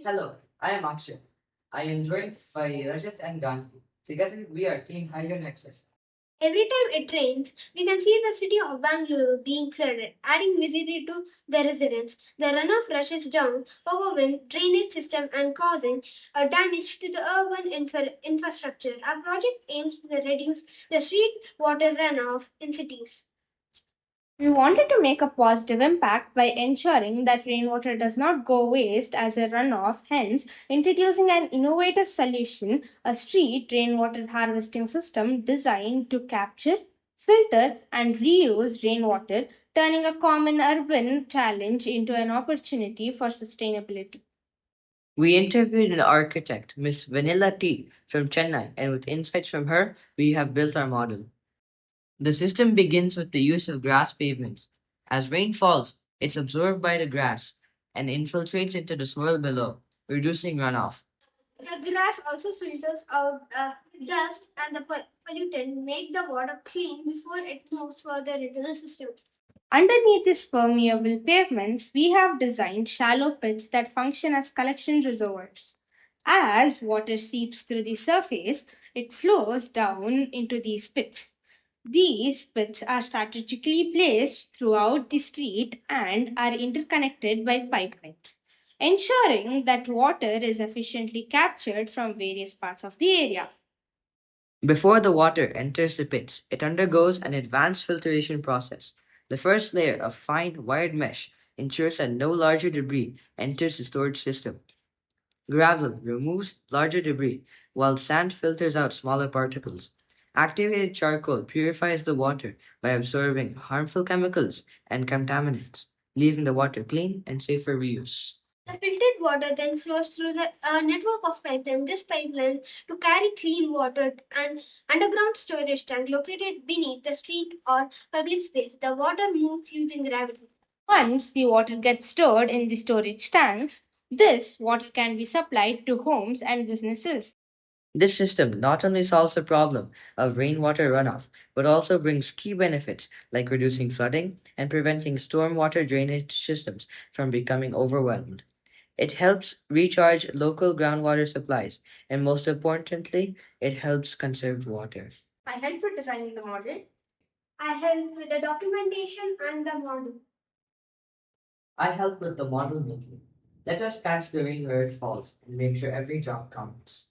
Hello, I am Akshay. I am joined by Rajat and Gandhi. Together, we are Team Hydro Nexus. Every time it rains, we can see the city of Bangalore being flooded, adding misery to the residents. The runoff rushes down, overwhelming drainage system and causing damage to the urban infrastructure. Our project aims to reduce the street water runoff in cities. We wanted to make a positive impact by ensuring that rainwater does not go waste as a runoff, hence, introducing an innovative solution, a street rainwater harvesting system designed to capture, filter, and reuse rainwater, turning a common urban challenge into an opportunity for sustainability. We interviewed an architect, Miss Vanilla T from Chennai, and with insights from her, we have built our model. The system begins with the use of grass pavements. As rain falls, it's absorbed by the grass and infiltrates into the soil below, reducing runoff. The grass also filters out dust and the pollutant, make the water clean before it moves further into the system. Underneath these permeable pavements, we have designed shallow pits that function as collection reservoirs. As water seeps through the surface, it flows down into these pits. These pits are strategically placed throughout the street and are interconnected by pipelines, ensuring that water is efficiently captured from various parts of the area. Before the water enters the pits, it undergoes an advanced filtration process. The first layer of fine wired mesh ensures that no larger debris enters the storage system. Gravel removes larger debris, while sand filters out smaller particles. Activated charcoal purifies the water by absorbing harmful chemicals and contaminants, leaving the water clean and safe for reuse. The filtered water then flows through the network of pipelines. This pipeline to carry clean water and underground storage tank located beneath the street or public space. The water moves using gravity. Once the water gets stored in the storage tanks, this water can be supplied to homes and businesses. This system not only solves the problem of rainwater runoff, but also brings key benefits like reducing flooding and preventing stormwater drainage systems from becoming overwhelmed. It helps recharge local groundwater supplies, and most importantly, it helps conserve water. I helped with designing the model. I helped with the documentation and the model. I help with the model making. Let us catch the rain where it falls and make sure every drop counts.